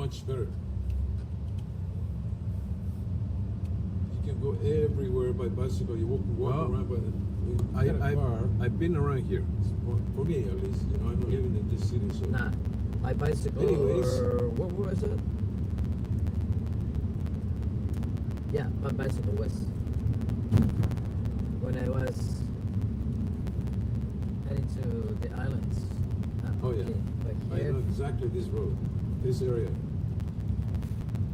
much better. You can go everywhere by bicycle. You walk Well, around by the car. I've been around here. For me at least, you know, I'm not living in this city, so. Nah, by bicycle. Anyways. Or what was it? Yeah, by bicycle was when I was heading to the islands. Oh yeah, But I here, know exactly this road, this area.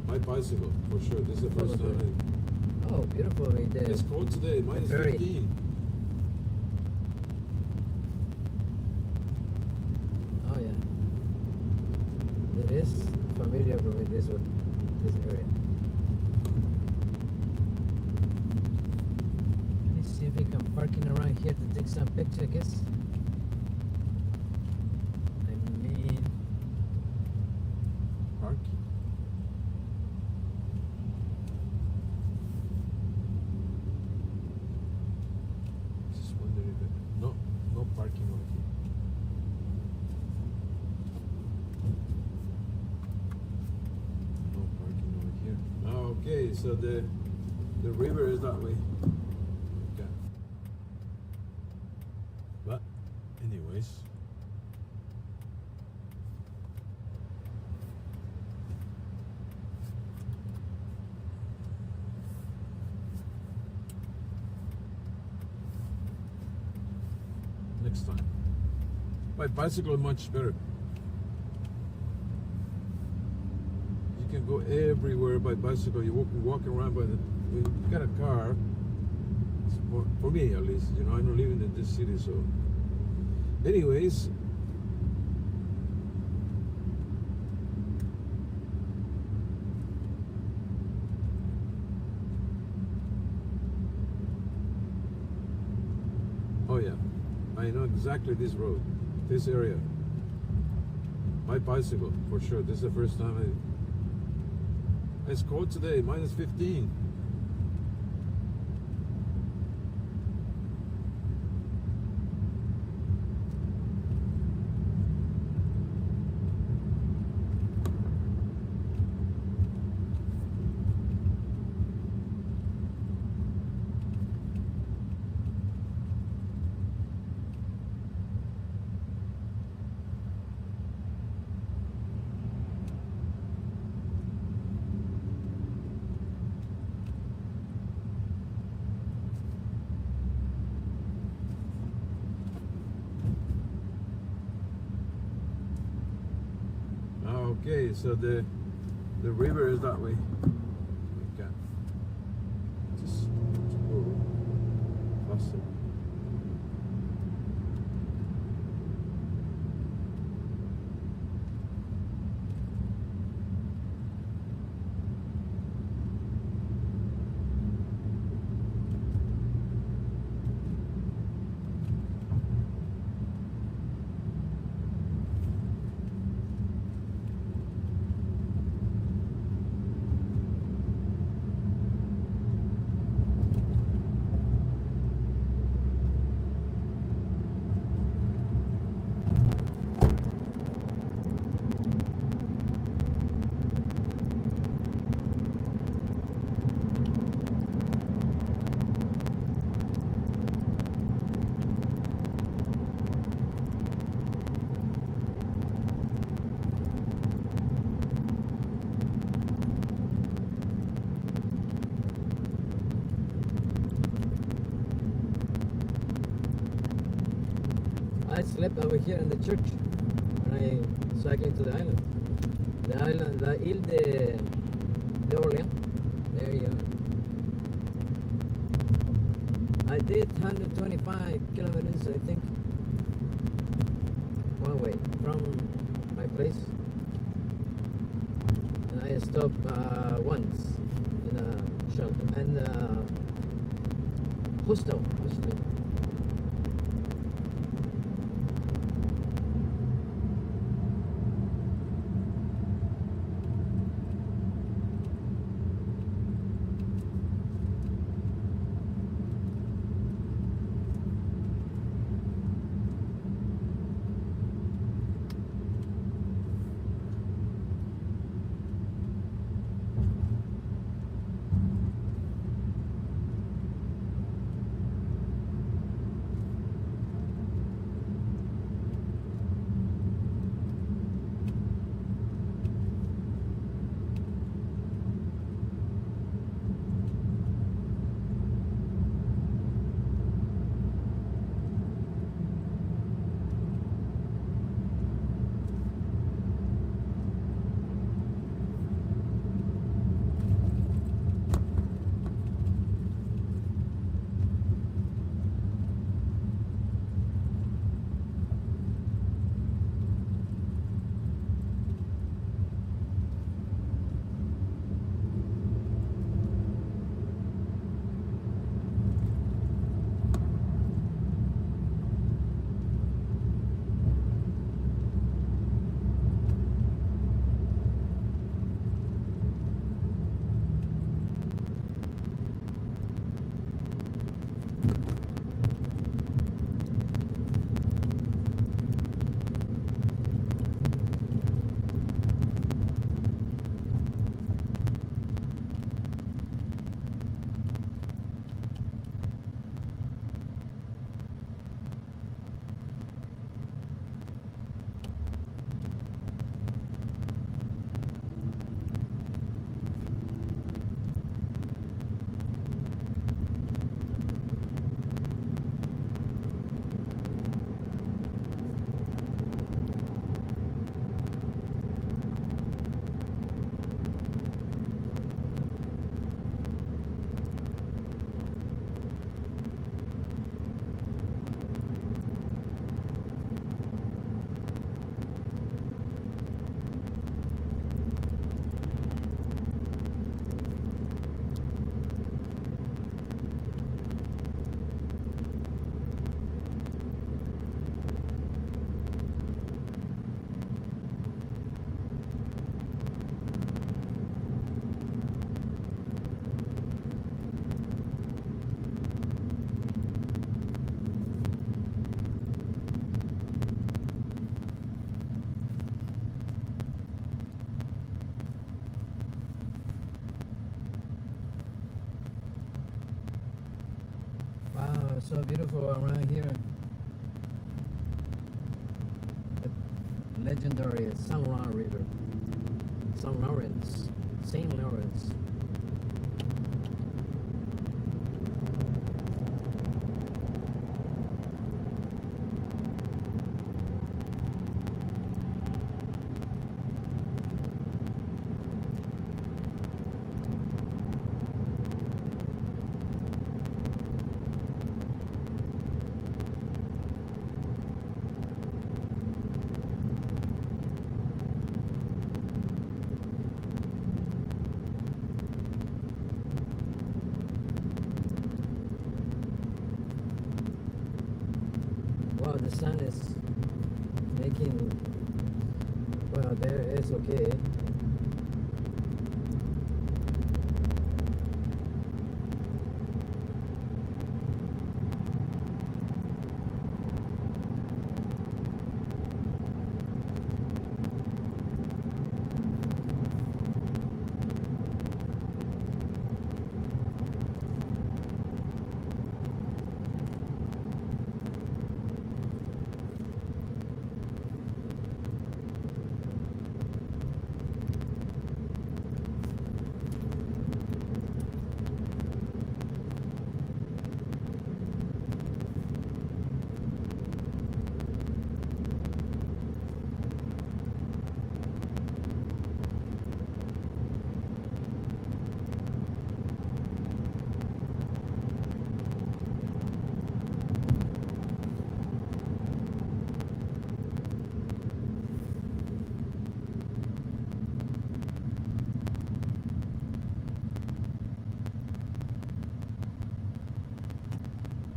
My bicycle, for sure. This is the first time. oh, beautiful right there. It's cold today, minus Very. 15. Oh yeah, it is familiar with this one, this area. Let me see if we can parking around here to take some picture, I guess. I mean, Park. Just wondering if no parking over here. No parking over here. Okay, so the river is that way. Okay. But anyways. Next time. By bicycle much better. You can go everywhere by bicycle. You walk around by the. You got a car. It's for me at least, you know, I'm not living in this city, so. Anyways. Oh yeah, I know exactly this road, this area. My bicycle, for sure. This is the first time it's cold today, minus 15. Okay, so the river is that way. Okay. Just go faster. I slept over here in the church when I cycling to the island. The island, the Ile de Orleans. There you go. I did 125 kilometers, I think, one way from my place. And I stopped once in a shelter and hostel, actually. It's so beautiful around here. The legendary San Juan River. St. Lawrence. St. Lawrence. Well, the sun is making, well, there is okay.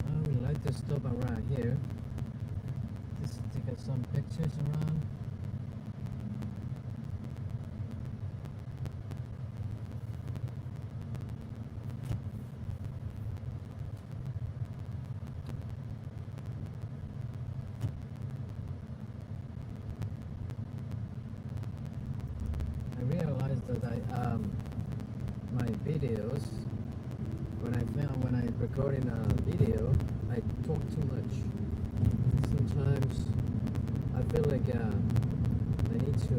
I would like to stop around here. Just take some pictures around. I realized that my videos, when I recording a video, I talk too much. Sometimes I feel like I need to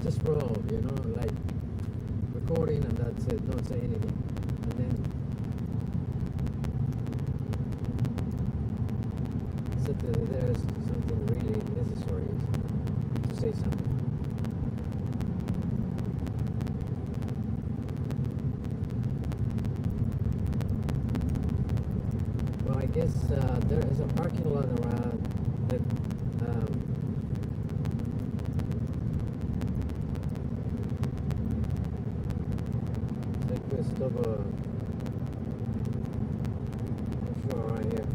just roll, you know, like recording and that's it, don't say anything. And then there's something really necessary to say something. Well, I guess there is a parking lot around that like questo sure right here.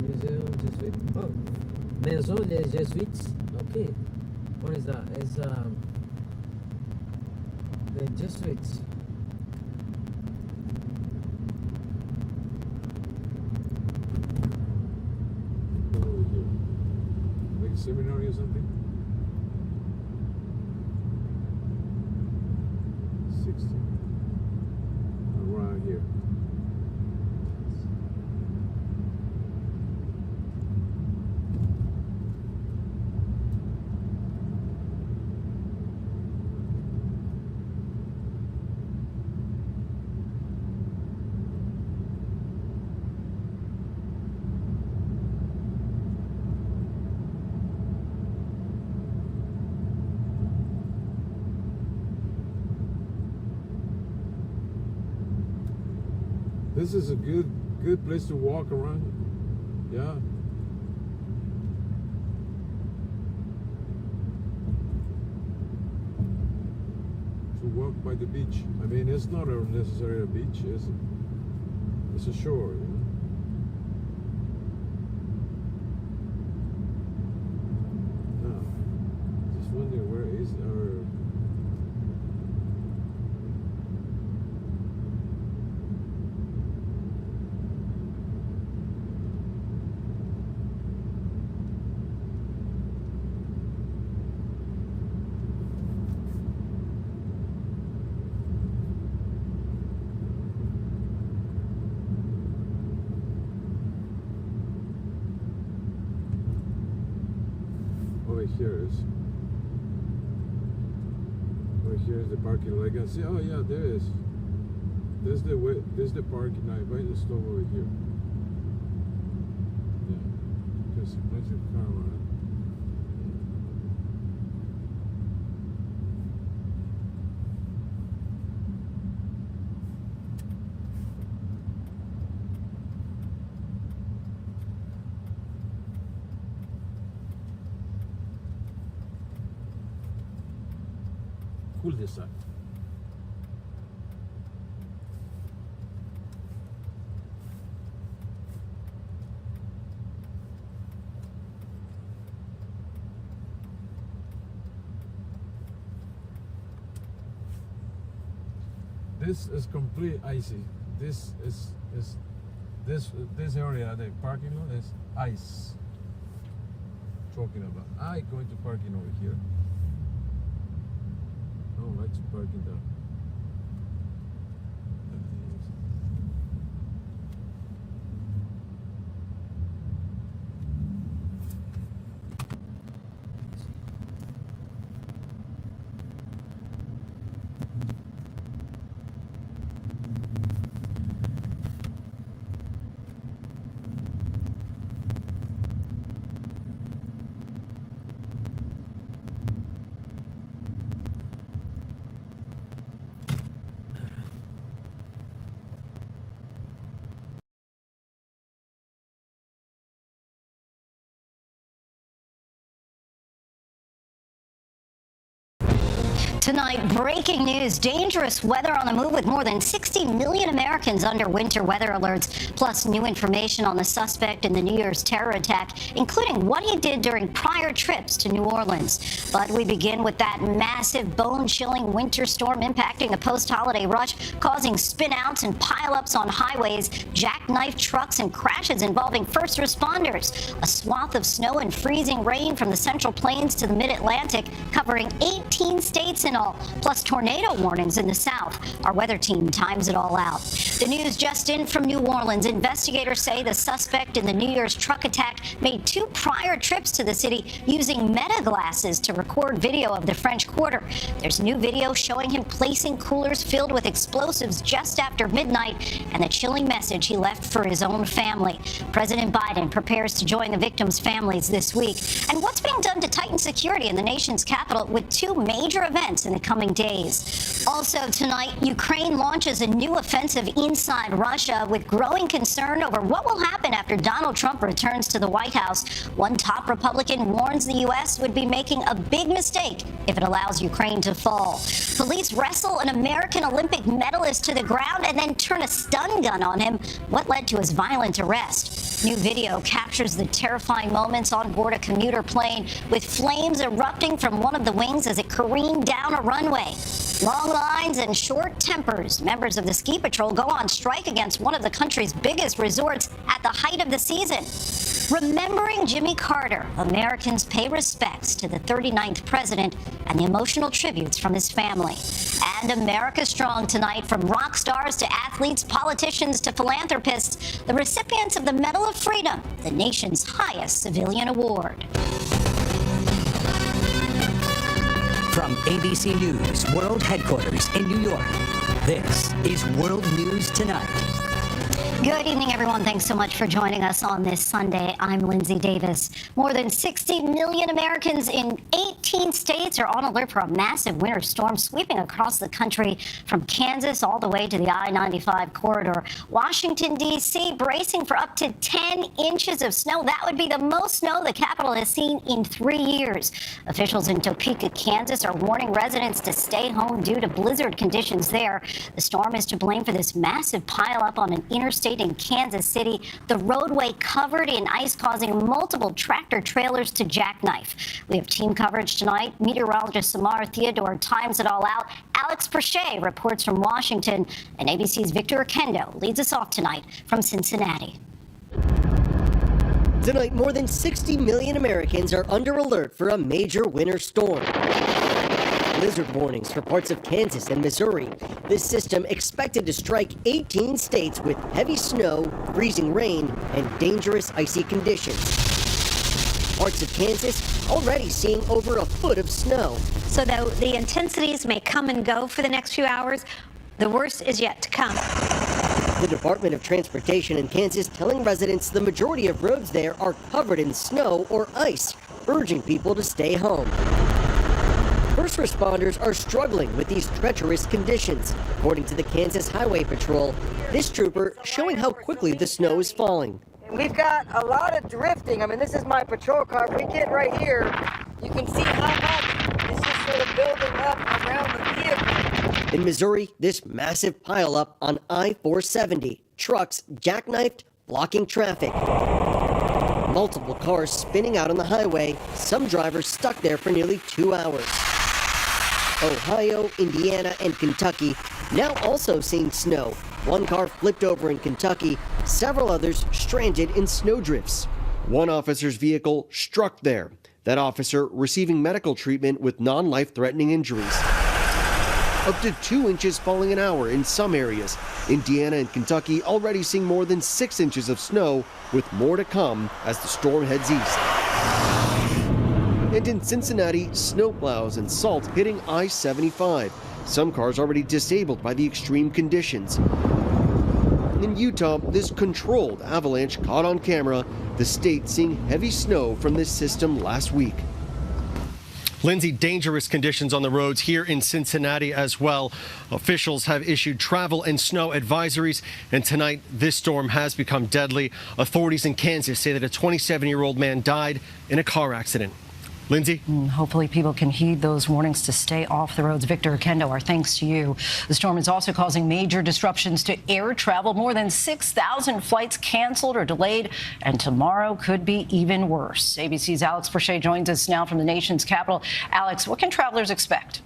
Museum Jesuit. Oh, Maison des Jesuits. Okay. What is that? It's the Jesuits. Like a seminary or something? 60. Around here. This is a good place to walk around. Yeah. To walk by the beach. I mean, it's not necessarily a beach, it's a shore, you know. Now, just wondering where is our right here is the parking lot. I can see. Oh yeah, there is. There's the way. There's the parking lot. Right, the stove over here. Yeah, because bunch of car around. Cul-de-sac. This is complete icy. This is this area, the parking lot is ice. Talking about. I going to parking over here. Oh, let's parking down. Tonight, breaking news. Dangerous weather on the move with more than 60 million Americans under winter weather alerts, plus new information on the suspect in the New Year's terror attack, including what he did during prior trips to New Orleans. But we begin with that massive, bone-chilling winter storm impacting the post-holiday rush, causing spinouts and pileups on highways, jackknife trucks, and crashes involving first responders. A swath of snow and freezing rain from the Central Plains to the Mid-Atlantic, covering 18 states in all, plus tornado warnings in the south. Our weather team times it all out. The news just in from New Orleans. Investigators say the suspect in the New Year's truck attack made 2 prior trips to the city using meta glasses to record video of the French Quarter. There's new video showing him placing coolers filled with explosives just after midnight and the chilling message he left for his own family. President Biden prepares to join the victims' families this week. And what's being done to tighten security in the nation's capital with 2 major events in the coming days. Also tonight, Ukraine launches a new offensive inside Russia with growing concern over what will happen after Donald Trump returns to the White House. One top Republican warns the U.S. would be making a big mistake if it allows Ukraine to fall. Police wrestle an American Olympic medalist to the ground and then turn a stun gun on him. What led to his violent arrest? New video captures the terrifying moments on board a commuter plane with flames erupting from one of the wings as it careened down a runway. Long lines and short tempers. Members of the Ski Patrol go on strike against one of the country's biggest resorts at the height of the season. Remembering Jimmy Carter, Americans pay respects to the 39th president and the emotional tributes from his family. And America Strong tonight, from rock stars to athletes, politicians to philanthropists, the recipients of the Medal of Freedom, the nation's highest civilian award. From ABC News World Headquarters in New York, this is World News Tonight. Good evening, everyone. Thanks so much for joining us on this Sunday. I'm Lindsay Davis. More than 60 million Americans in 18 states are on alert for a massive winter storm sweeping across the country from Kansas all the way to the I-95 corridor. Washington, D.C. bracing for up to 10 inches of snow. That would be the most snow the capital has seen in 3 years. Officials in Topeka, Kansas are warning residents to stay home due to blizzard conditions there. The storm is to blame for this massive pileup on an interstate in Kansas City. The roadway covered in ice, causing multiple tractor trailers to jackknife. We have team coverage tonight. Meteorologist Samar Theodore times it all out. Alex Perche reports from Washington, and ABC's Victor Oquendo leads us off tonight from Cincinnati. Tonight, more than 60 million Americans are under alert for a major winter storm. Blizzard warnings for parts of Kansas and Missouri. This system expected to strike 18 states with heavy snow, freezing rain, and dangerous icy conditions. parts of Kansas already seeing over a foot of snow. So though the intensities may come and go for the next few hours, the worst is yet to come. The Department of Transportation in Kansas telling residents the majority of roads there are covered in snow or ice, urging people to stay home. First responders are struggling with these treacherous conditions. According to the Kansas Highway Patrol, this trooper showing how quickly the snow is falling. We've got a lot of drifting. I mean, this is my patrol car. We get right here, you can see how much is just sort of building up around the vehicle. In Missouri, this massive pileup on I-470. Trucks jackknifed, blocking traffic. Multiple cars spinning out on the highway, some drivers stuck there for nearly 2 hours. Ohio, Indiana, and Kentucky now also seeing snow. One car flipped over in Kentucky, several others stranded in snowdrifts. One officer's vehicle struck there. That officer receiving medical treatment with non-life-threatening injuries. Up to 2 inches falling an hour in some areas. Indiana and Kentucky already seeing more than 6 inches of snow, with more to come as the storm heads east. And in Cincinnati, snowplows and salt hitting I-75. Some cars already disabled by the extreme conditions. In Utah, this controlled avalanche caught on camera, the state seeing heavy snow from this system last week. Lindsay, dangerous conditions on the roads here in Cincinnati as well. Officials have issued travel and snow advisories, and tonight this storm has become deadly. Authorities in Kansas say that a 27-year-old man died in a car accident. Lindsay? Hopefully people can heed those warnings to stay off the roads. Victor Kendo, our thanks to you. The storm is also causing major disruptions to air travel. More than 6,000 flights canceled or delayed, and tomorrow could be even worse. ABC's Alex Porche joins us now from the nation's capital. Alex, what can travelers expect?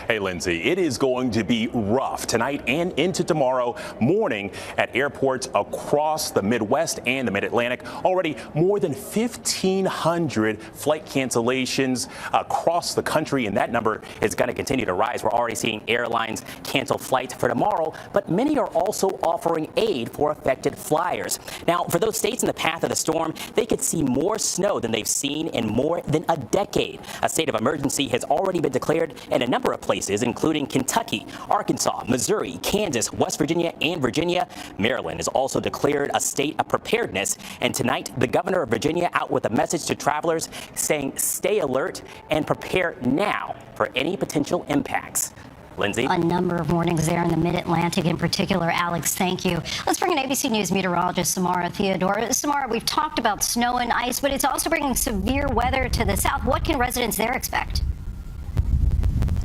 Hey, Lindsay, it is going to be rough tonight and into tomorrow morning at airports across the Midwest and the Mid-Atlantic. Already more than 1,500 flight cancellations across the country, and that number is going to continue to rise. We're already seeing airlines cancel flights for tomorrow, but many are also offering aid for affected flyers. Now, for those states in the path of the storm, they could see more snow than they've seen in more than a decade. A state of emergency has already been declared in a number of places, including Kentucky, Arkansas, Missouri, Kansas, West Virginia, and Virginia. Maryland has also declared a state of preparedness. And tonight, the governor of Virginia out with a message to travelers saying stay alert and prepare now for any potential impacts. Lindsay? A number of warnings there in the Mid-Atlantic in particular. Alex, thank you. Let's bring in ABC News meteorologist Samara Theodore. Samara, we've talked about snow and ice, but it's also bringing severe weather to the south. What can residents there expect?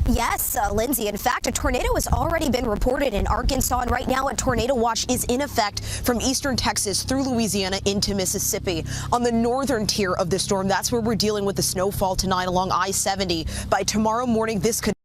Yes, Lindsay. In fact, a tornado has already been reported in Arkansas, and right now a tornado watch is in effect from eastern Texas through Louisiana into Mississippi. On the northern tier of the storm, that's where we're dealing with the snowfall tonight along I-70. By tomorrow morning, this could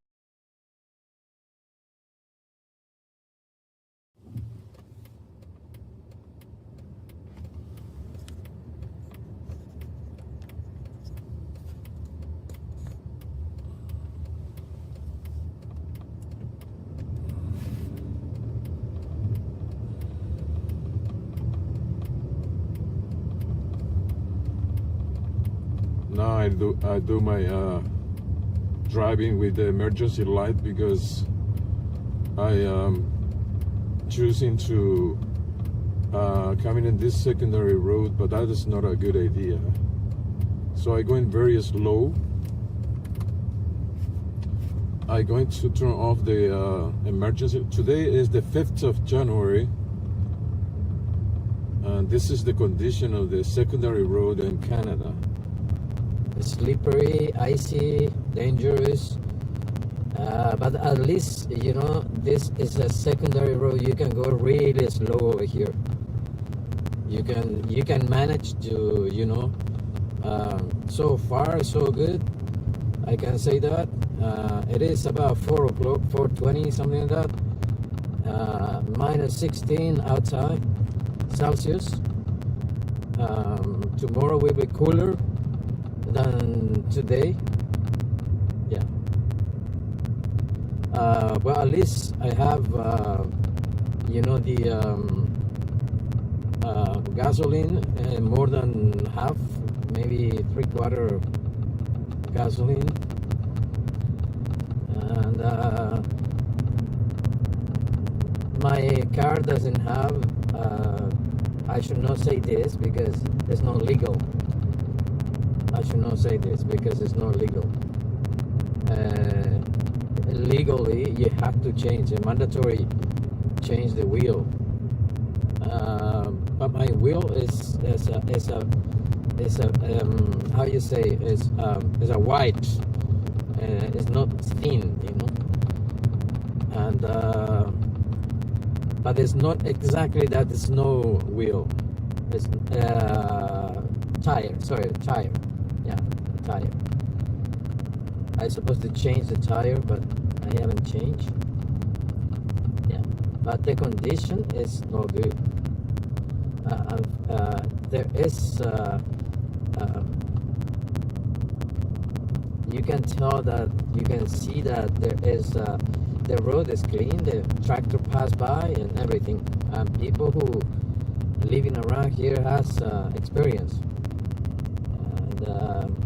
Now I do my driving with the emergency light because I am choosing to coming in this secondary road, but that is not a good idea. So I'm going very slow. I'm going to turn off the emergency. Today is the 5th of January. And this is the condition of the secondary road in Canada. Slippery, icy, dangerous, but at least, you know, this is a secondary road. You can go really slow over here. You can manage to, you know, so far so good. I can say that. It is about 4 o'clock, 4:20, something like that. Minus 16 outside Celsius. Tomorrow will be cooler than today. Yeah. Well, at least I have, you know, the gasoline, more than half, maybe 3/4 gasoline. And my car doesn't have, I should not say this because it's not legal. I should not say this because it's not legal. Legally, you have to change a mandatory change the wheel. But my wheel is a how you say is a white. It's not thin, you know. And but it's not exactly that snow wheel. It's tire. Sorry, tire. Yeah, tire. I'm supposed to change the tire, but I haven't changed. Yeah, but the condition is not good. There is you can tell that, you can see that there is the road is clean, the tractor pass by and everything. People who living around here has experience. And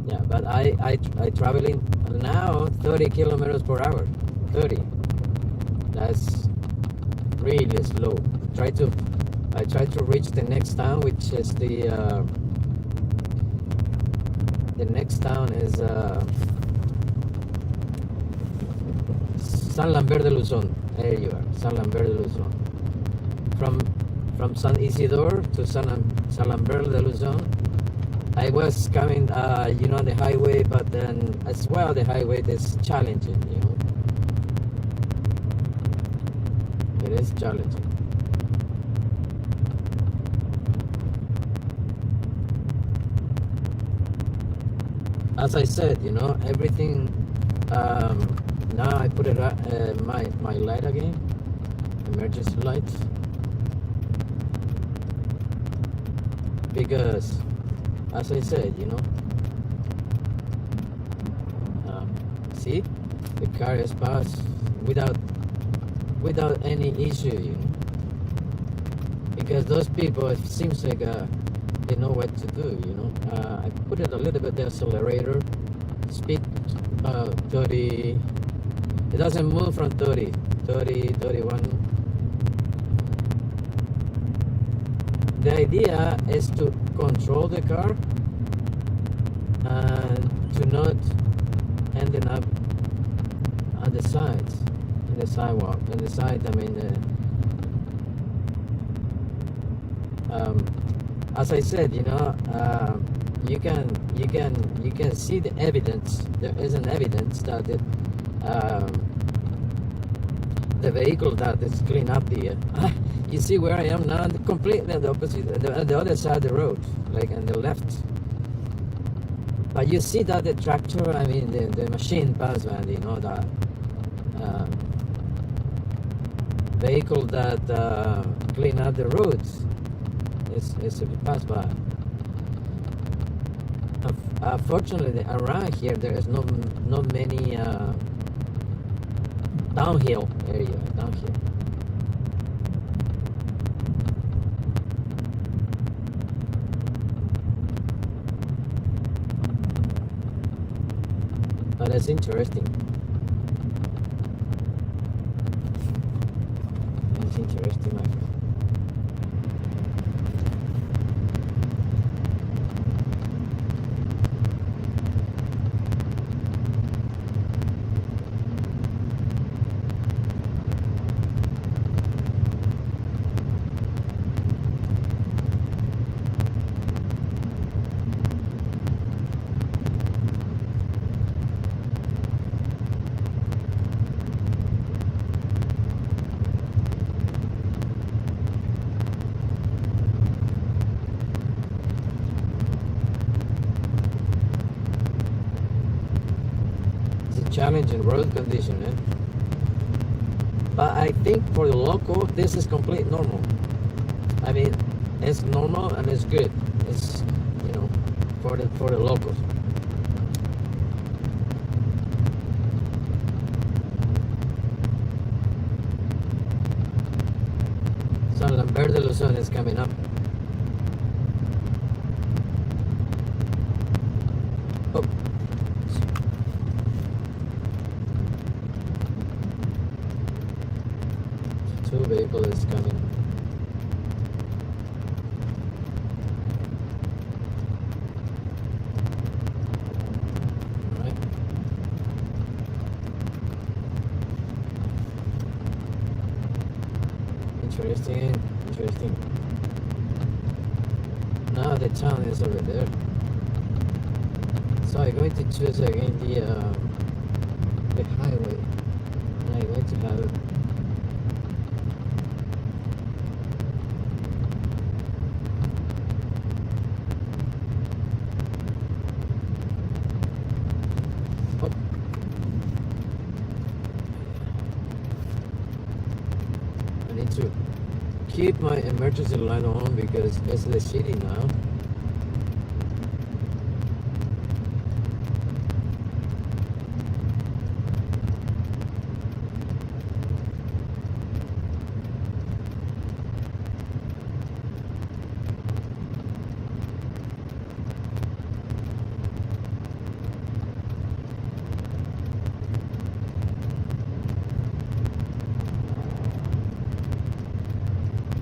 yeah, but I traveling now 30 kilometers per hour. 30. That's really slow. I try to reach the next town, which is the next town is San Lambert de Luzon. There you are, San Lambert de Luzon. From San Isidore to San Lambert de Luzon, I was coming, on the highway, but then as well the highway is challenging, you know. It is challenging. As I said, you know, everything. Now I put it my light again, emergency lights, because, as I said, you know, see, the car has passed without any issue, you know, because those people, it seems like they know what to do, you know. I put it a little bit the accelerator, speed 30. It doesn't move from 30, 31. The idea is to control the car and to not ending up on the sides, in the sidewalk, on the side. I mean, as I said, you know, you can see the evidence. There is an evidence that the vehicle that is clean up the. You see where I am now? Completely on the opposite, the other side of the road, like on the left. But you see that the tractor, I mean, the machine pass by, you know, the vehicle that clean up the roads is pass by. Fortunately, around here there is not many downhill area down here. But it's interesting. It's interesting, my friend. Challenging road condition, but I think for the local this is complete normal. I mean, it's normal and it's good. It's, you know, for the locals. San Lambert de Luzon is coming up. Oh. Two vehicles coming. Right. Interesting. Now the town is over there. So I'm going to choose again the highway. And I'm going to have I need to keep my emergency light on because it's the city now.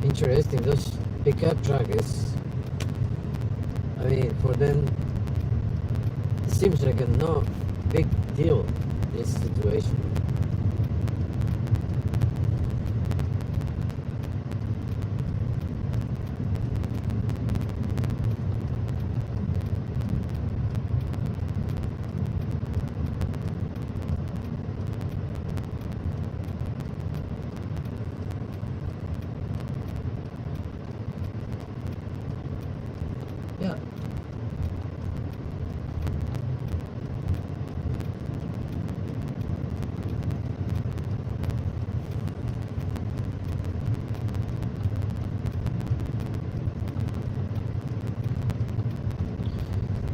Interesting, those pickup trucks, I mean, for them, it seems like a no big deal, this situation. Yeah.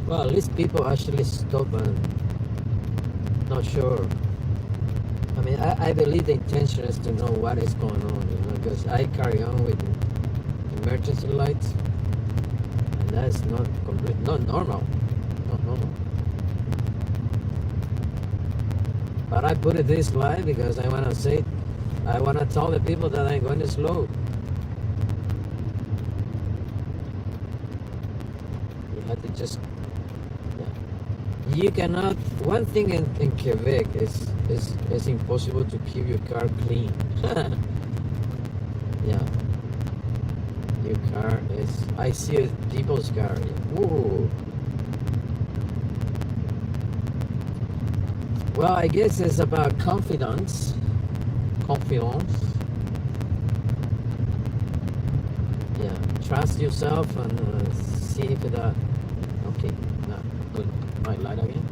Well, at least people actually stop and not sure. I mean, I believe the intention is to know what is going on, you know, because I carry on with emergency lights. That's not complete, not normal. But I put it this light because I want to say, I want to tell the people that I'm going slow. You have to just, you cannot. One thing in Quebec is impossible to keep your car clean. Yeah. Your car is, I see people's car. Whoa. Well, I guess it's about confidence. Yeah, trust yourself and see if that. Okay, no, good. My light again.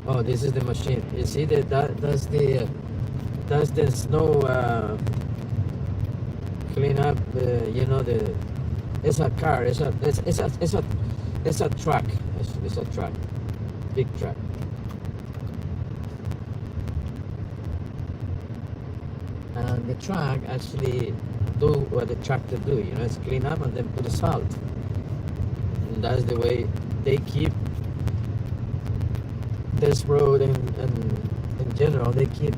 Oh, this is the machine. You see that that's the snow. Clean up, you know, it's a car, it's a truck, it's a truck, big truck. And the truck actually do what the tractor do, you know, it's clean up and then put the salt. And that's the way they keep this road and in general, they keep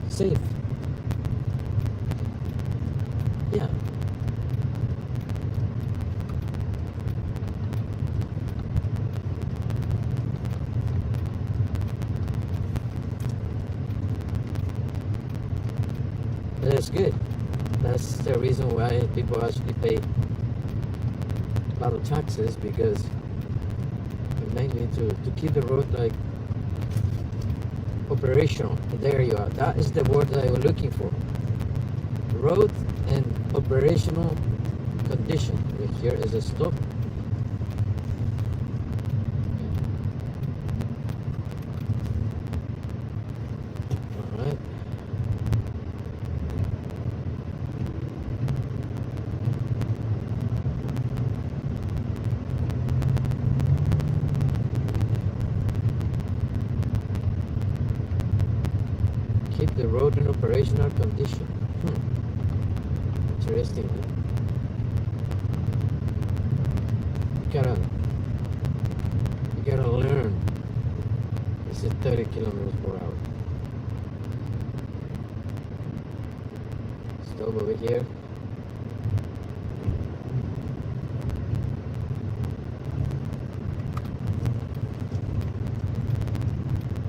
safe. Yeah. That's good. That's the reason why people actually pay a lot of taxes, because mainly to keep the road like operational. There you are. That is the word that I was looking for. Road and operational condition. Here is a stop. All right. keep the road in operational condition. Interesting. You gotta learn. This is 30 kilometers per hour. Stop over here.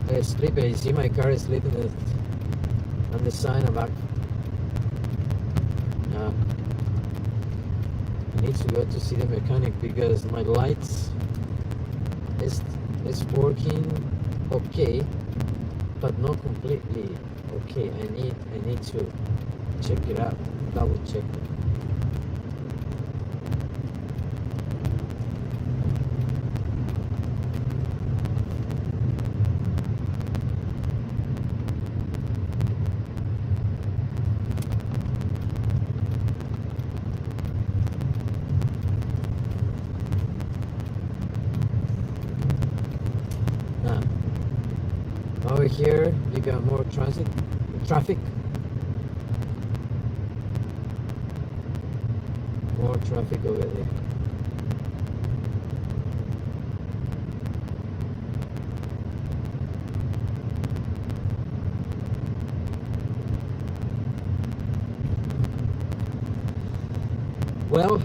They're sleeping. You see my car is sleeping on the sign about. I need to go to see the mechanic because my lights is working okay, but not completely okay. I need to check it out, double check it. Over here, you got more traffic. More traffic over there. Well,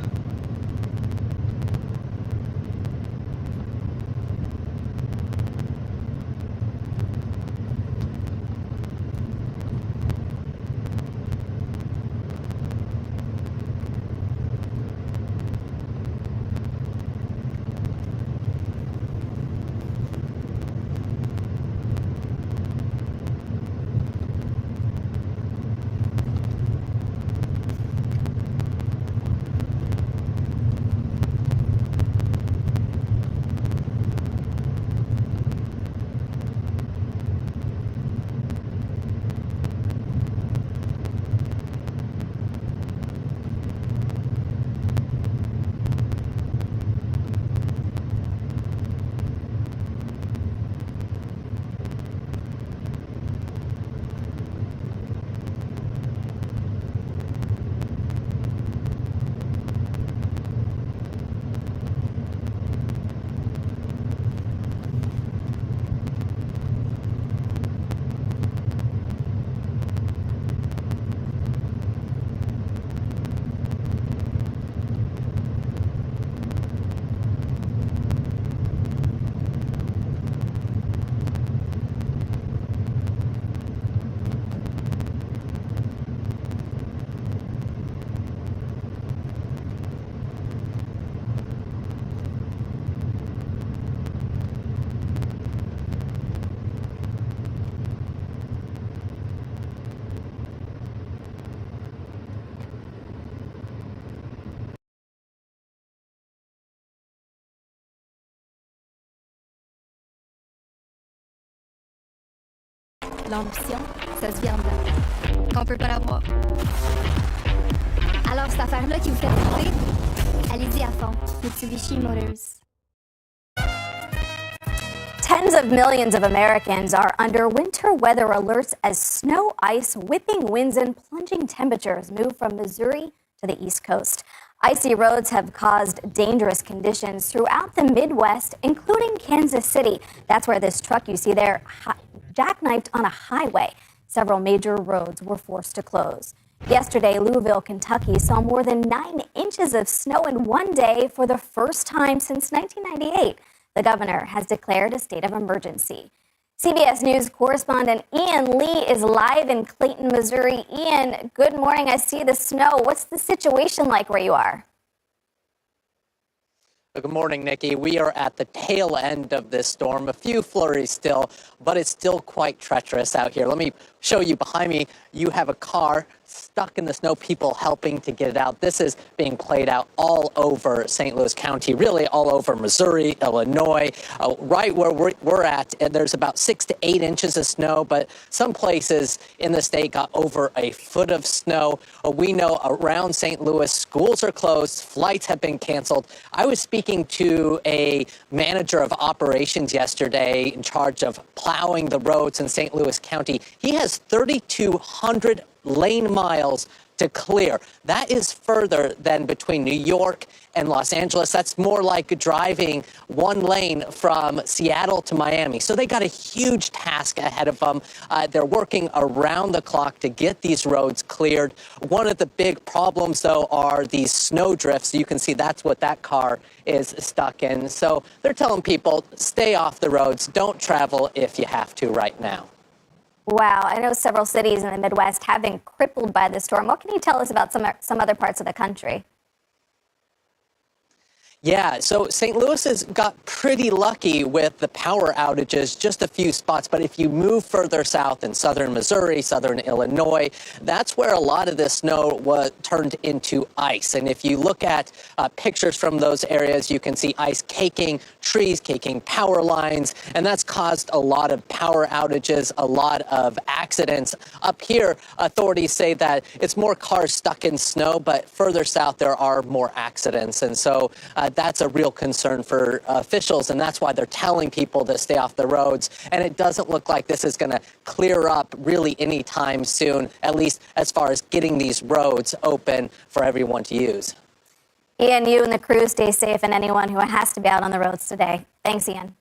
L'ambition, ça se vient de là. Qu'on peut pas l'avoir. Alors, cette affaire-là qui vous fait triper, allez-y à fond. Mitsubishi Motors. Tens of millions of Americans are under winter weather alerts as snow, ice, whipping winds, and plunging temperatures move from Missouri to the East Coast. Icy roads have caused dangerous conditions throughout the Midwest, including Kansas City. That's where this truck you see there jackknifed on a highway. Several major roads were forced to close. Yesterday, Louisville, Kentucky saw more than 9 inches of snow in one day for the first time since 1998. The governor has declared a state of emergency. CBS News correspondent Ian Lee is live in Clayton, Missouri. Ian, good morning. I see the snow. What's the situation like where you are? Good morning, Nikki. We are at the tail end of this storm. A few flurries still, but it's still quite treacherous out here. Let me show you behind me. You have a car stuck in the snow, people helping to get it out. This is being played out all over St. Louis County, really all over Missouri, Illinois, right where we're at. And there's about 6 to 8 inches of snow, but some places in the state got over a foot of snow. We know around St. Louis, schools are closed, flights have been canceled. I was speaking to a manager of operations yesterday in charge of plowing the roads in St. Louis County. He has 3,200 lane miles to clear. That is further than between New York and Los Angeles. That's more like driving one lane from Seattle to Miami. So they got a huge task ahead of them. They're working around the clock to get these roads cleared. One of the big problems, though, are these snow drifts. You can see that's what that car is stuck in. So they're telling people, stay off the roads. Don't travel if you have to right now. Wow, I know several cities in the Midwest have been crippled by the storm. What can you tell us about some other parts of the country? Yeah, so St. Louis has got pretty lucky with the power outages, just a few spots. But if you move further south in southern Missouri, southern Illinois, that's where a lot of this snow was turned into ice. And if you look at pictures from those areas, you can see ice caking trees, caking power lines, and that's caused a lot of power outages, a lot of accidents. Up here, authorities say that it's more cars stuck in snow, but further south there are more accidents. And so that's a real concern for officials, and that's why they're telling people to stay off the roads. And it doesn't look like this is going to clear up really anytime soon, at least as far as getting these roads open for everyone to use. Ian, you and the crew stay safe, and anyone who has to be out on the roads today. Thanks, Ian.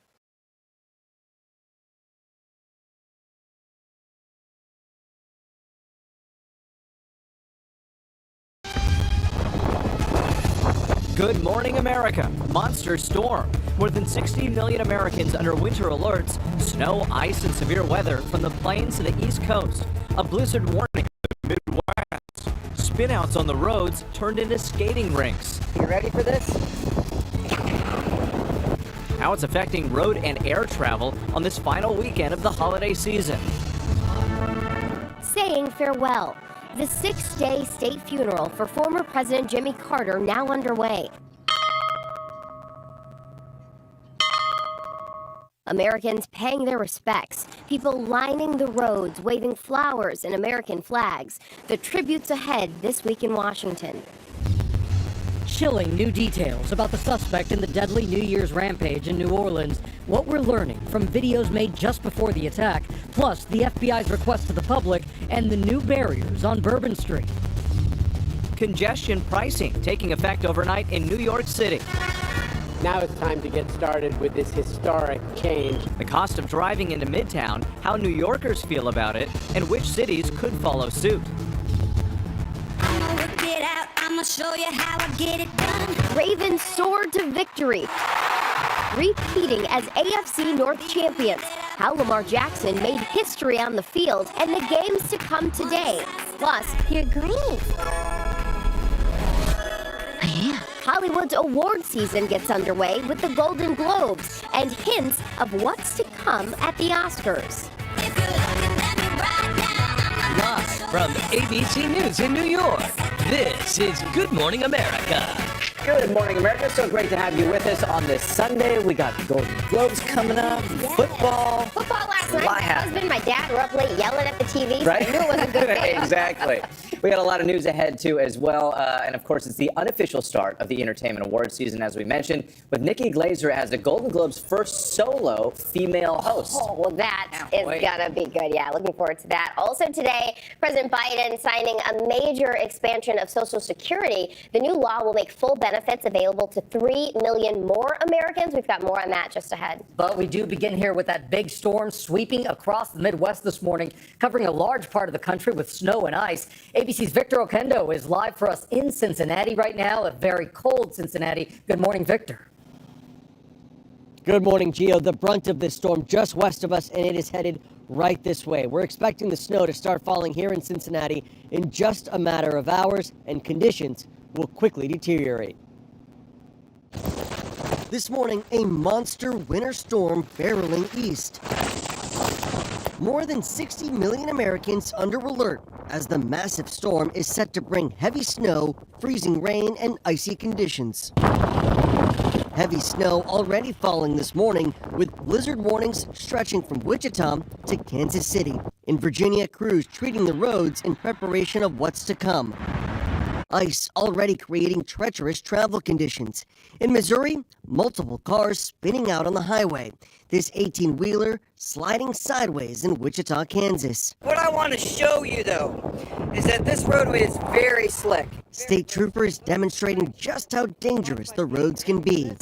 Good morning, America. Monster storm. More than 60 million Americans under winter alerts. Snow, ice, and severe weather from the plains to the East Coast. A blizzard warning in the Midwest. Spinouts on the roads turned into skating rinks. You ready for this? How it's affecting road and air travel on this final weekend of the holiday season. Saying farewell. The 6-day state funeral for former President Jimmy Carter now underway. Americans paying their respects, people lining the roads, waving flowers and American flags. The tributes ahead this week in Washington. Chilling new details about the suspect in the deadly New Year's rampage in New Orleans. What we're learning from videos made just before the attack, plus the FBI's request to the public and the new barriers on Bourbon Street. Congestion pricing taking effect overnight in New York City. Now it's time to get started with this historic change. The cost of driving into Midtown, how New Yorkers feel about it, and which cities could follow suit. Get out, I'ma show you how I get it done. Ravens soared to victory, repeating as AFC North champions. How Lamar Jackson made history on the field and the games to come today. Plus, you're great. Hollywood's award season gets underway with the Golden Globes and hints of what's to come at the Oscars. Live from ABC News in New York, this is Good Morning America. Good morning, America. So great to have you with us on this Sunday. We got the Golden Globes coming up, football. Football last night. My husband and my dad were up late yelling at the TV, Right? so I knew it was a good day. Exactly. We got a lot of news ahead, too, as well. And, of course, it's the unofficial start of the Entertainment Awards season, as we mentioned, with Nikki Glaser as the Golden Globes' first solo female host. Oh, well, that is going to be good. Yeah, looking forward to that. Also today, President Biden signing a major expansion of Social Security. The new law will make full benefits available to 3 million more Americans. We've got more on that just ahead. But we do begin here with that big storm sweeping across the Midwest this morning, covering a large part of the country with snow and ice. ABC's Victor Okendo is live for us in Cincinnati right now, a very cold Cincinnati. Good morning, Victor. Good morning, Gio. The brunt of this storm just west of us, and it is headed right this way. We're expecting the snow to start falling here in Cincinnati in just a matter of hours, and conditions will quickly deteriorate. This morning, a monster winter storm barreling east. More than 60 million Americans under alert as the massive storm is set to bring heavy snow, freezing rain, and icy conditions. Heavy snow already falling this morning, with blizzard warnings stretching from Wichita to Kansas City. In Virginia, crews treating the roads in preparation of what's to come. Ice already creating treacherous travel conditions. In Missouri, multiple cars spinning out on the highway. This 18-wheeler sliding sideways in Wichita, Kansas. What I want to show you, though, is that this roadway is very slick. State troopers demonstrating just how dangerous the roads can be.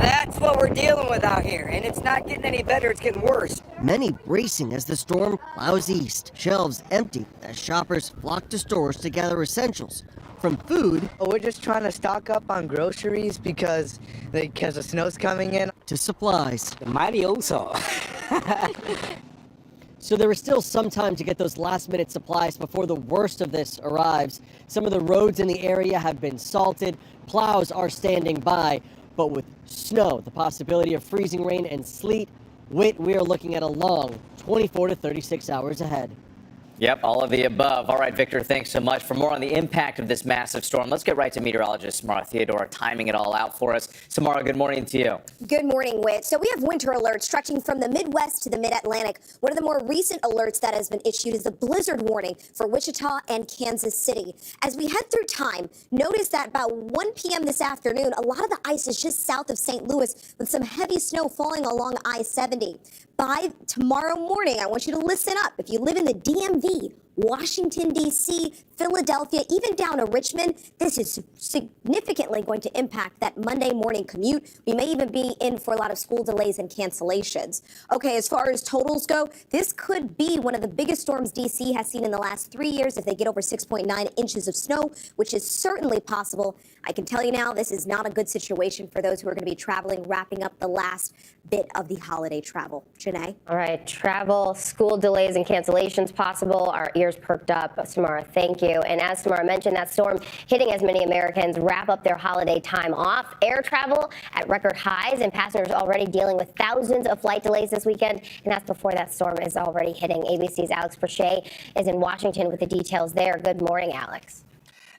That's what we're dealing with out here, and it's not getting any better, it's getting worse. Many bracing as the storm plows east. Shelves empty as shoppers flock to stores to gather essentials. From food, We're just trying to stock up on groceries because the snow's coming in. To supplies. Mighty also. So there is still some time to get those last-minute supplies before the worst of this arrives. Some of the roads in the area have been salted. Plows are standing by. But with snow, the possibility of freezing rain and sleet, we are looking at a long 24 to 36 hours ahead. Yep, all of the above. All right, Victor, thanks so much. For more on the impact of this massive storm, let's get right to meteorologist Samara Theodora timing it all out for us. Samara, good morning to you. Good morning, Whit. So we have winter alerts stretching from the Midwest to the Mid-Atlantic. One of the more recent alerts that has been issued is the blizzard warning for Wichita and Kansas City. As we head through time, notice that about 1 p.m. this afternoon, a lot of the ice is just south of St. Louis with some heavy snow falling along I-70. By tomorrow morning, I want you to listen up. If you live in the DMV, Washington, D.C., Philadelphia, even down to Richmond, this is significantly going to impact that Monday morning commute. We may even be in for a lot of school delays and cancellations. Okay, as far as totals go, this could be one of the biggest storms D.C. has seen in the last 3 years if they get over 6.9 inches of snow, which is certainly possible. I can tell you now, this is not a good situation for those who are going to be traveling, wrapping up the last bit of the holiday travel. Janae? All right, travel, school delays and cancellations possible. Our ears perked up. Samara, thank you. And as Samara mentioned, that storm hitting as many Americans wrap up their holiday time off. Air travel at record highs, and passengers already dealing with thousands of flight delays this weekend. And that's before that storm is already hitting. ABC's Alex Brachet is in Washington with the details there. Good morning, Alex.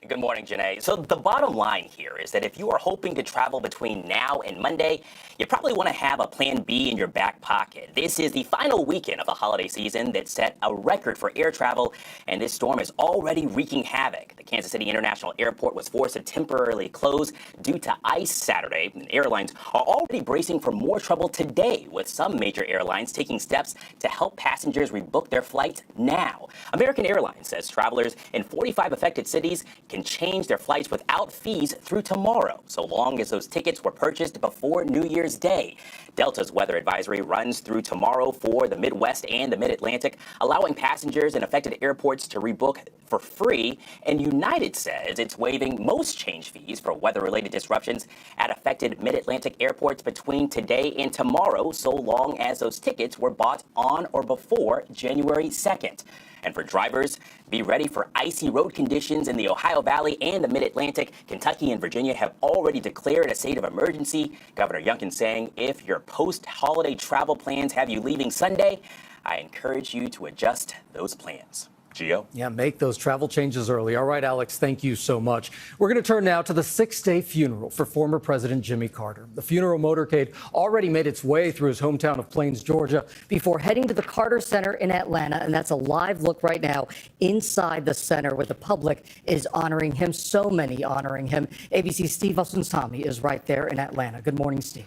Good morning, Janae. So the bottom line here is that if you are hoping to travel between now and Monday, you probably want to have a plan B in your back pocket. This is the final weekend of the holiday season that set a record for air travel, and this storm is already wreaking havoc. The Kansas City International Airport was forced to temporarily close due to ice Saturday, and airlines are already bracing for more trouble today, with some major airlines taking steps to help passengers rebook their flights now. American Airlines says travelers in 45 affected cities can change their flights without fees through tomorrow, so long as those tickets were purchased before New Year's Day. Delta's weather advisory runs through tomorrow for the Midwest and the Mid-Atlantic, allowing passengers in affected airports to rebook for free. And United says it's waiving most change fees for weather-related disruptions at affected Mid-Atlantic airports between today and tomorrow, so long as those tickets were bought on or before January 2nd. And for drivers, be ready for icy road conditions in the Ohio Valley and the Mid-Atlantic. Kentucky and Virginia have already declared a state of emergency. Governor Youngkin saying if your post-holiday travel plans have you leaving Sunday, I encourage you to adjust those plans. Gio? Yeah, make those travel changes early. All right, Alex, thank you so much. We're going to turn now to the 6-day funeral for former President Jimmy Carter. The funeral motorcade already made its way through his hometown of Plains, Georgia, before heading to the Carter Center in Atlanta. And that's a live look right now inside the center where the public is honoring him. So many honoring him. ABC's Steve Osunsami is right there in Atlanta. Good morning, Steve.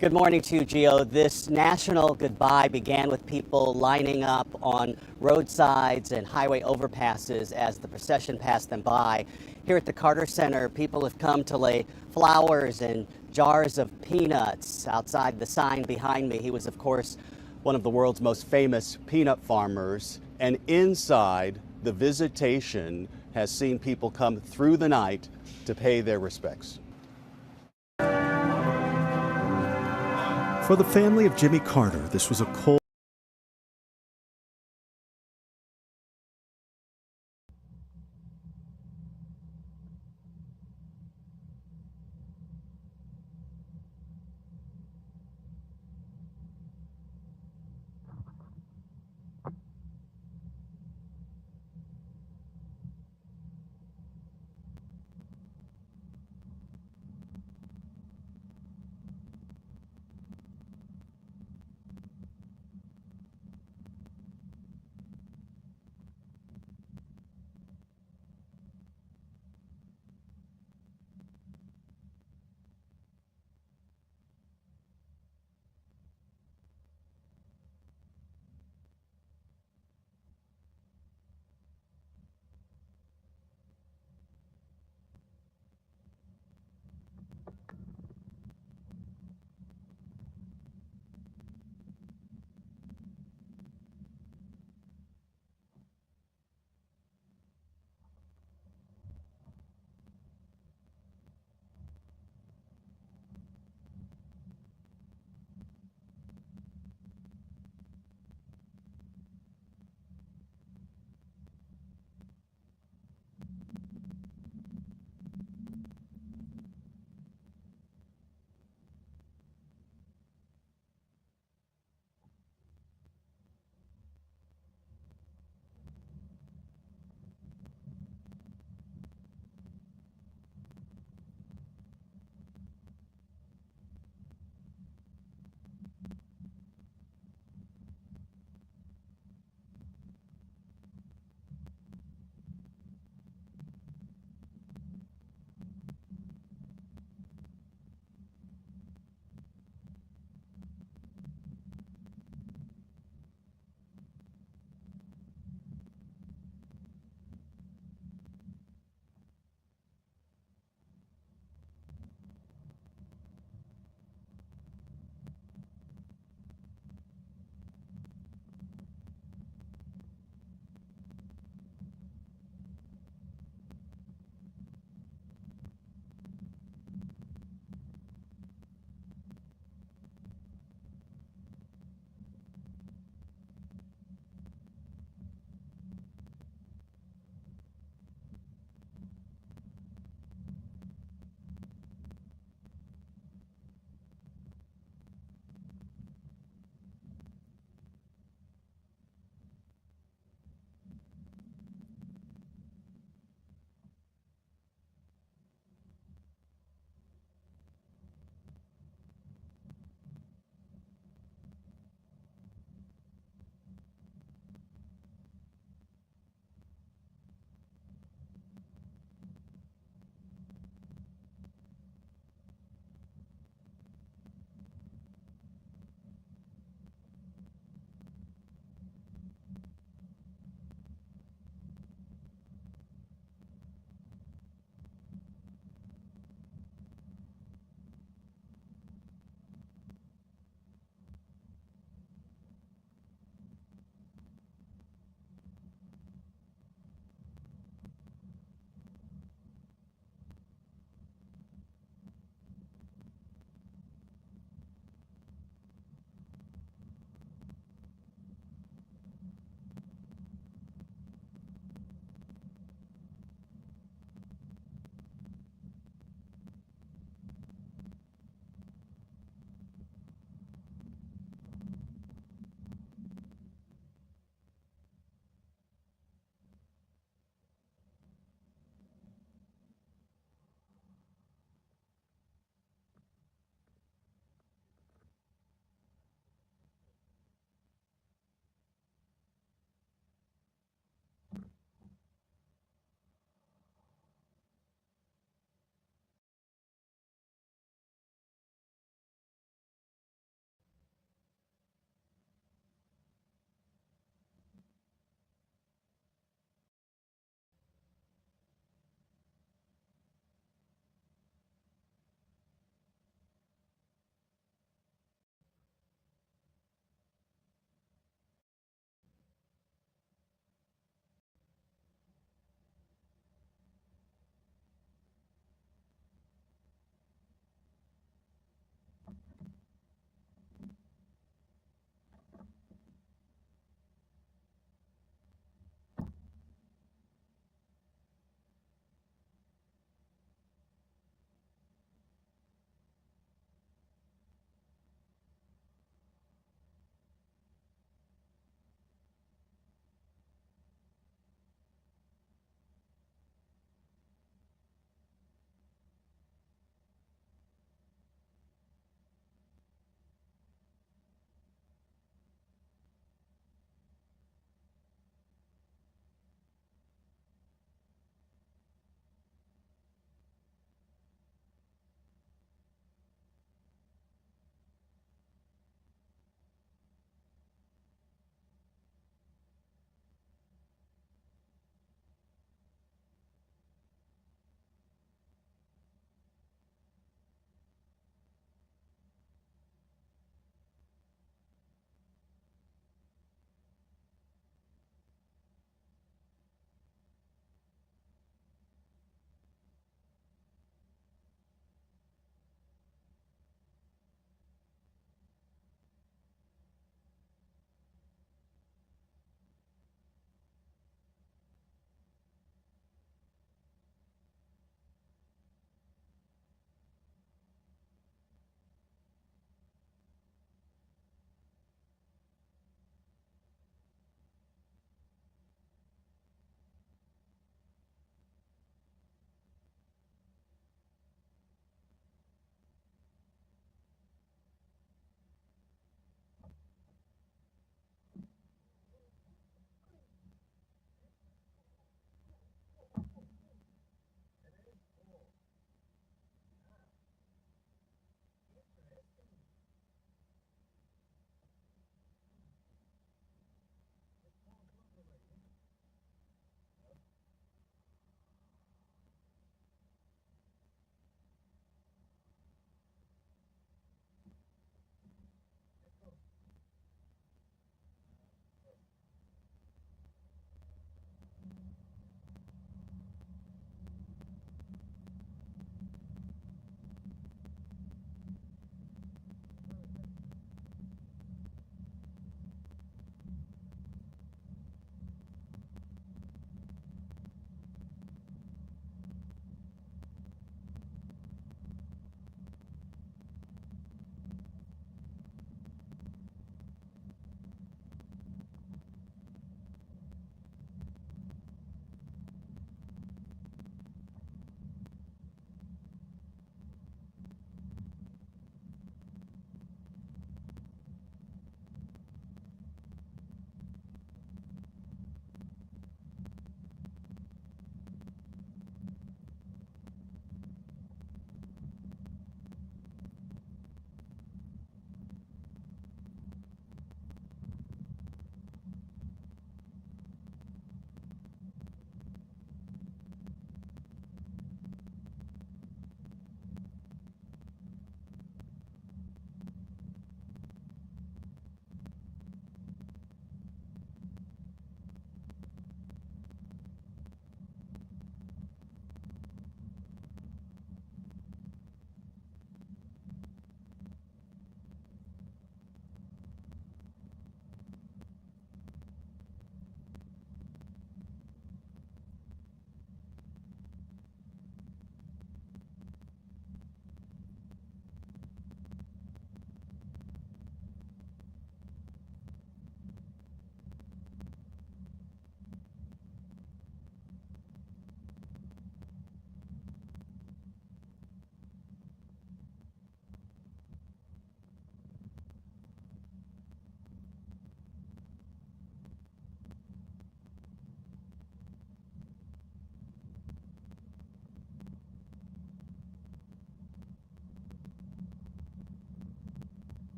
Good morning to you, Gio. This national goodbye began with people lining up on roadsides and highway overpasses as the procession passed them by. Here at the Carter Center, people have come to lay flowers and jars of peanuts outside the sign behind me. He was, of course, one of the world's most famous peanut farmers. And inside, the visitation has seen people come through the night to pay their respects. For the family of Jimmy Carter, this was a cold.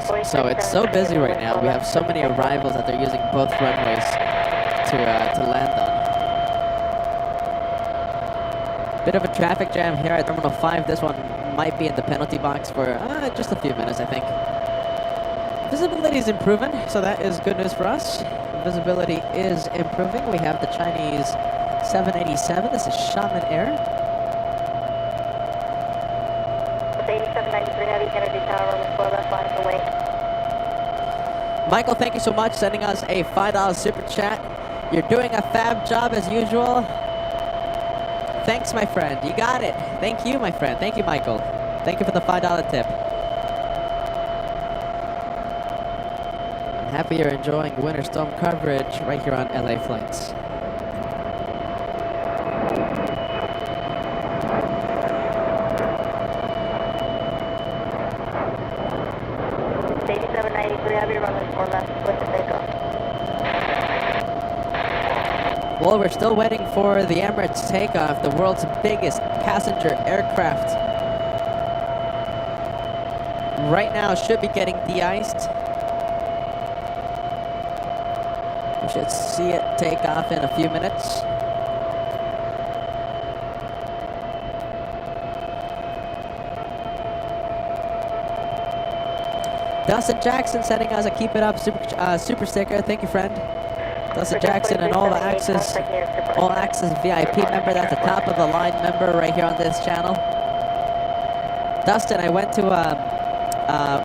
So it's so busy right now. We have so many arrivals that they're using both runways to land on. Bit of a traffic jam here at Terminal 5. This one might be in the penalty box for just a few minutes, I think. Visibility is improving, so that is good news for us. Visibility is improving. We have the Chinese 787. This is Xiamen Air. 8793 Heavy, Kennedy Tower, runway 4 left, line for wait. Michael, thank you so much, sending us a $5 super chat. You're doing a fab job as usual. Thanks, my friend. You got it. Thank you, my friend. Thank you, Michael. Thank you for the $5 tip. I'm happy you're enjoying winter storm coverage right here on LA Flights. Well, we're still waiting for the Emirates takeoff, the world's biggest passenger aircraft. Right now, should be getting de-iced. We should see it take off in a few minutes. Dustin Jackson sending us a keep it up super sticker. Thank you, friend. Dustin Jackson, an all access VIP member. That's a top of the line member right here on this channel. Dustin, I went to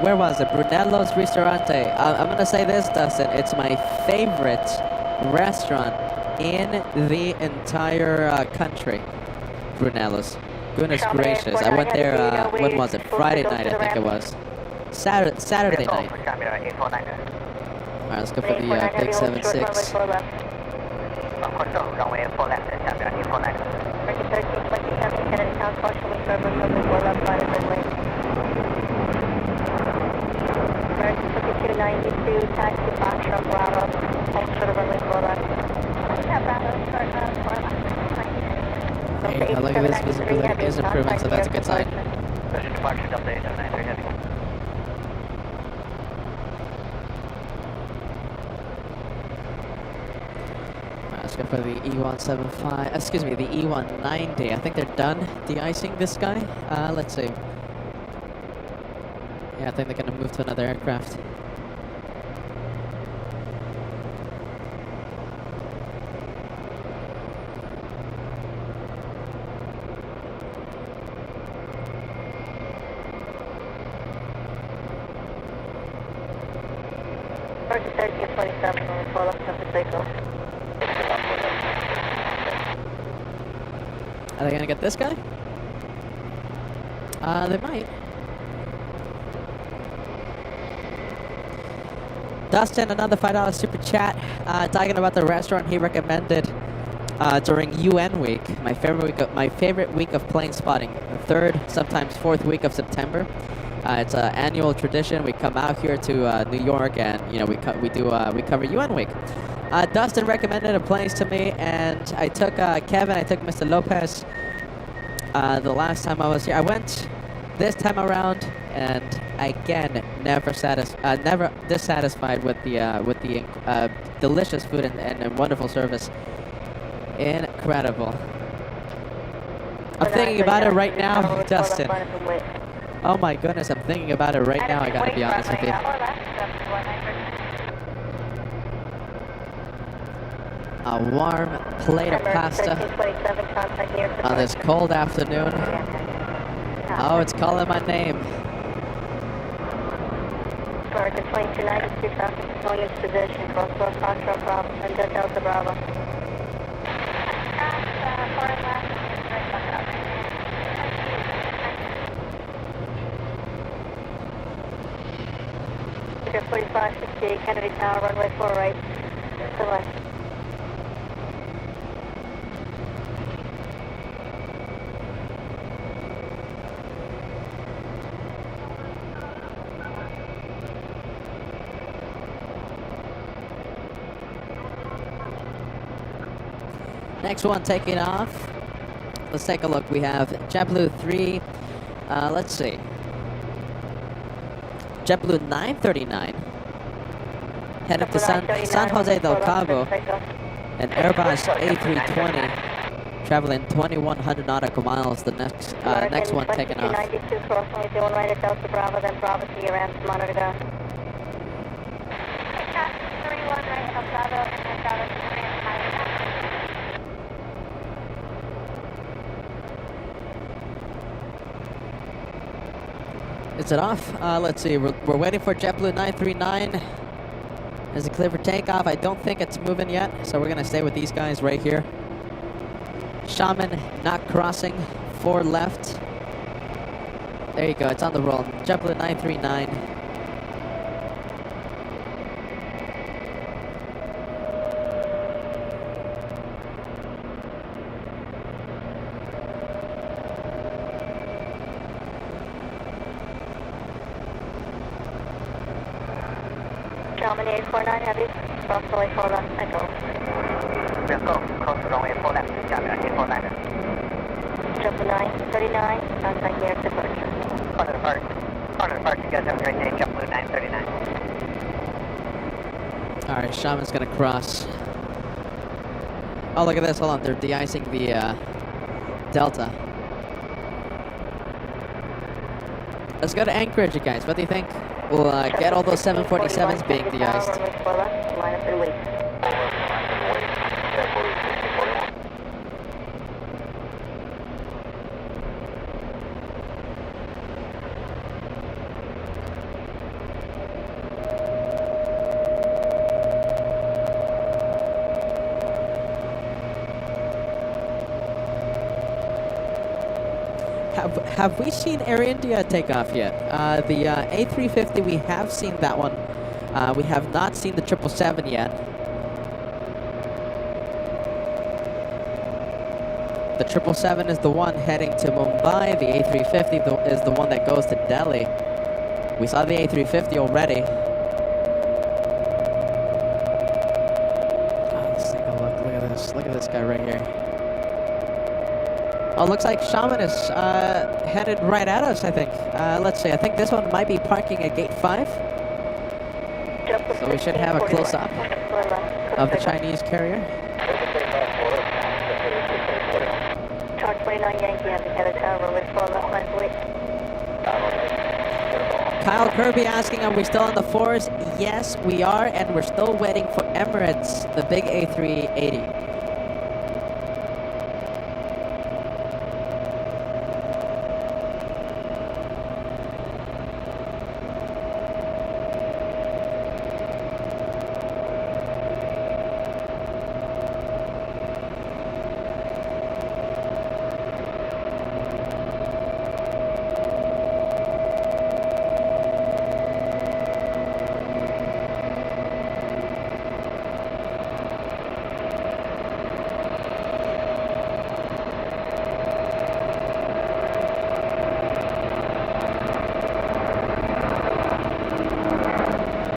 where was it? Brunello's Ristorante. I'm gonna say this, Dustin. It's my favorite restaurant in the entire country. Brunello's. Goodness gracious! I went there. When was it? Friday night, I think it was. Saturday night. Alright, let's go for the big 76. Hey, look at this, visibility is improving, so that's a good sign. Let's go for the E175, excuse me, the E190. I think they're done de-icing this guy. Let's see. Yeah, I think they're gonna move to another aircraft. Are they gonna get this guy? They might. Dustin, another $5 super chat. Talking about the restaurant he recommended during UN week. My favorite week of plane spotting. The 3rd, sometimes 4th week of September. It's an annual tradition. We come out here to New York, and we cover UN week. Dustin recommended a place to me, and I took Kevin. I took Mr. Lopez. The last time I was here, I went this time around, and again, never dissatisfied with the delicious food and wonderful service. Incredible. I'm thinking about it right now, Dustin. Oh my goodness, I'm thinking about it right now. I gotta be honest with you. A warm plate of pasta on this cold afternoon. Oh, it's calling my name. American 2292 traffic going into position, crosswalk Foxtrot Bravo, and Delta Bravo. Figure 4568 Kennedy Tower, runway 4 right, select. Next one taking off. Let's take a look. We have JetBlue 3. Let's see. JetBlue 939 headed to San Jose del Cabo, and Airbus A320 traveling 2,100 nautical miles. The next one taking off. 92 crossing, is doing right at Delta Bravo, then Bravo to your end, monitor go. 31 right at Bravo, and then Bravo to your end, Is it off? Let's see. We're waiting for JetBlue 939. Is it clear for takeoff? I don't think it's moving yet, so we're gonna stay with these guys right here. Shaman not crossing, 4 left. There you go, it's on the roll. JetBlue 939. Shaman 849 heavy, cross the way 4 left, echo. Close to runway 4 left, Shaman 849. JetBlue 939, contact near departure. On the departure. On the departure, you guys have a great day, JetBlue 939. Alright, Shaman's gonna cross. Oh, look at this, hold on, they're de-icing the Delta. Let's go to Anchorage, you guys. What do you think? We'll get all those 747s being de-iced. Line up and wait. Have we seen Air India take off yet? The A350, we have seen that one. We have not seen the 777 yet. The 777 is the one heading to Mumbai. The A350 is the one that goes to Delhi. We saw the A350 already. Let's take a look. Look at this. Look at this guy right here. Oh, looks like Shaman is headed right at us, I think. Let's see, I think this one might be parking at gate 5. So we should have a close-up of the Chinese carrier. Chart 29 Yankee, headed tower, with 4 left, line wait. Kyle Kirby asking, are we still on the 4s? Yes, we are, and we're still waiting for Emirates, the big A380.